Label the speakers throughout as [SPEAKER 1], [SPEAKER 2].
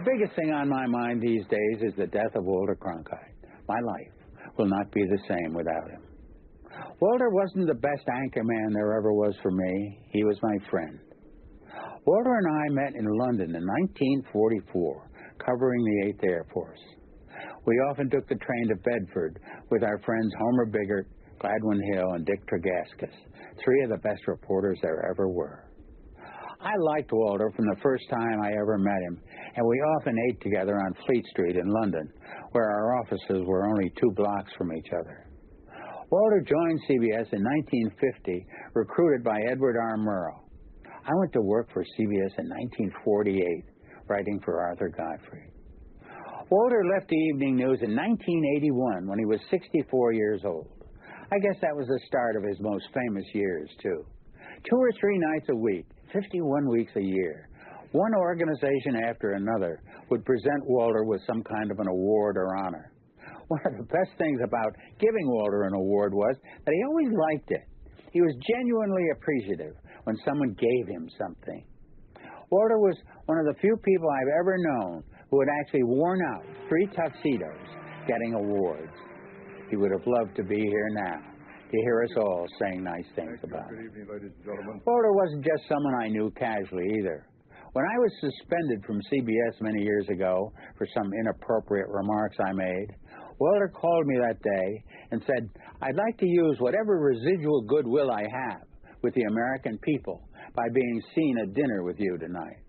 [SPEAKER 1] biggest thing on my mind these days is the death of Walter Cronkite. My life will not be the same without him. Walter wasn't the best anchorman there ever was for me. He was my friend. Walter and I met in London in 1944, covering the 8th Air Force. We often took the train to Bedford with our friends Homer Biggert, Gladwin Hill, and Dick Tregaskis, three of the best reporters there ever were. I liked Walter from the first time I ever met him, and we often ate together on Fleet Street in London, where our offices were only 2 blocks from each other. Walter joined CBS in 1950, recruited by Edward R. Murrow. I went to work for CBS in 1948, writing for Arthur Godfrey. Walter left the evening news in 1981 when he was 64 years old. I guess that was the start of his most famous years, too. 2 or 3 nights a week, 51 weeks a year, one organization after another would present Walter with some kind of an award or honor. One of the best things about giving Walter an award was that he always liked it. He was genuinely appreciative when someone gave him something. Walter was one of the few people I've ever known who had actually worn out 3 tuxedos getting awards. He would have loved to be here now to hear us all saying nice things about him.
[SPEAKER 2] Good evening, ladies and gentlemen.
[SPEAKER 1] Walter wasn't just someone I knew casually either. When I was suspended from CBS many years ago for some inappropriate remarks I made, Walter called me that day and said, "I'd like to use whatever residual goodwill I have with the American people by being seen at dinner with you tonight."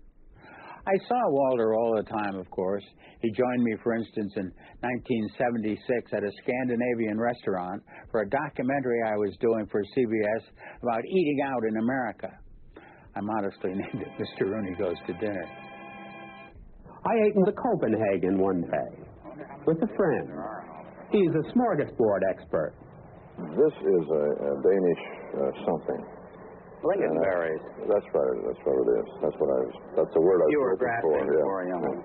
[SPEAKER 1] I saw Walter all the time, of course. He joined me, for instance, in 1976 at a Scandinavian restaurant for a documentary I was doing for CBS about eating out in America. I modestly named it Mr. Rooney Goes to Dinner.
[SPEAKER 3] I ate in Copenhagen one day with a friend. He's a smorgasbord expert.
[SPEAKER 2] This is a Danish something.
[SPEAKER 1] Lingonberries.
[SPEAKER 2] That's right. That's what it is. That's the word I was
[SPEAKER 1] You were
[SPEAKER 2] looking
[SPEAKER 1] grasping
[SPEAKER 2] for.
[SPEAKER 1] for,
[SPEAKER 2] Yeah.
[SPEAKER 1] young man.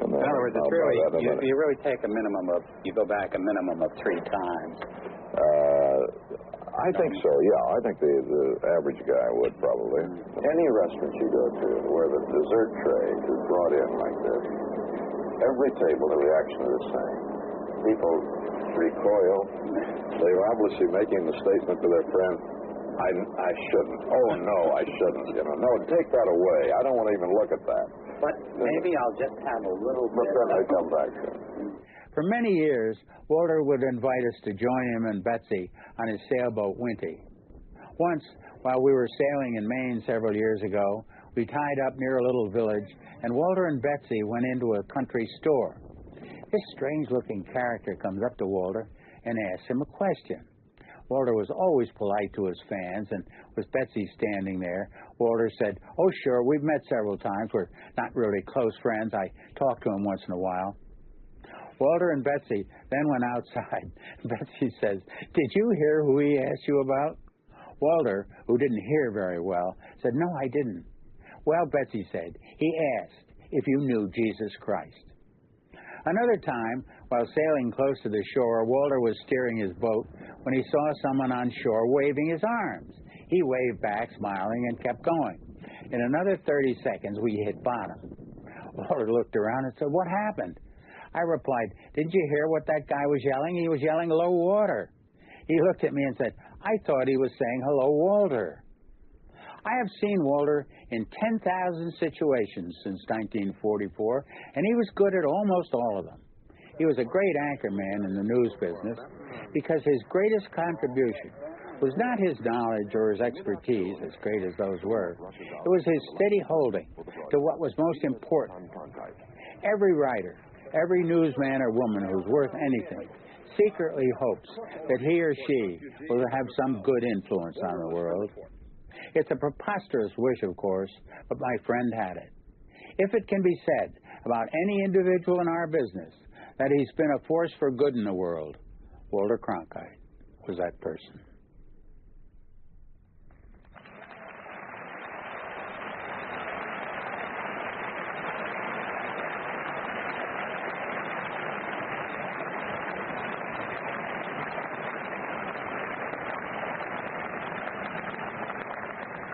[SPEAKER 2] And,
[SPEAKER 1] In other words, it's
[SPEAKER 2] I'll
[SPEAKER 1] really,
[SPEAKER 2] buy that in a minute.
[SPEAKER 1] you really take a minimum of, you go back a minimum of 3 times.
[SPEAKER 2] I think so, yeah. I think the average guy would probably. Any restaurant you go to where the dessert tray is brought in like this, every table, the reaction is the same. People recoil. They're obviously making the statement to their friend, I shouldn't. Oh, no, I shouldn't. You know, no, take that away. I don't want to even look at that.
[SPEAKER 1] But maybe I'll just have a little
[SPEAKER 2] But
[SPEAKER 1] bit.
[SPEAKER 2] then they come back to it.
[SPEAKER 1] For many years, Walter would invite us to join him and Betsy on his sailboat, Winty. Once, while we were sailing in Maine several years ago, we tied up near a little village, and Walter and Betsy went into a country store. This strange-looking character comes up to Walter and asks him a question. Walter was always polite to his fans, and with Betsy standing there, Walter said, "Oh, sure, we've met several times. We're not really close friends. I talk to him once in a while." Walter and Betsy then went outside. Betsy says, "Did you hear who he asked you about?" Walter, who didn't hear very well, said, "No, I didn't." "Well," Betsy said, "he asked if you knew Jesus Christ." Another time, while sailing close to the shore, Walter was steering his boat when he saw someone on shore waving his arms. He waved back, smiling, and kept going. In another 30 seconds, we hit bottom. Walter looked around and said, "What happened?" I replied, "Didn't you hear what that guy was yelling? He was yelling low water." He looked at me and said, "I thought he was saying hello, Walter." I have seen Walter in 10,000 situations since 1944, and he was good at almost all of them. He was a great anchorman in the news business because his greatest contribution was not his knowledge or his expertise, as great as those were. It was his steady holding to what was most important. Every writer, every newsman or woman who's worth anything secretly hopes that he or she will have some good influence on the world. It's a preposterous wish, of course, but my friend had it. If it can be said about any individual in our business that he's been a force for good in the world, Walter Cronkite was that person.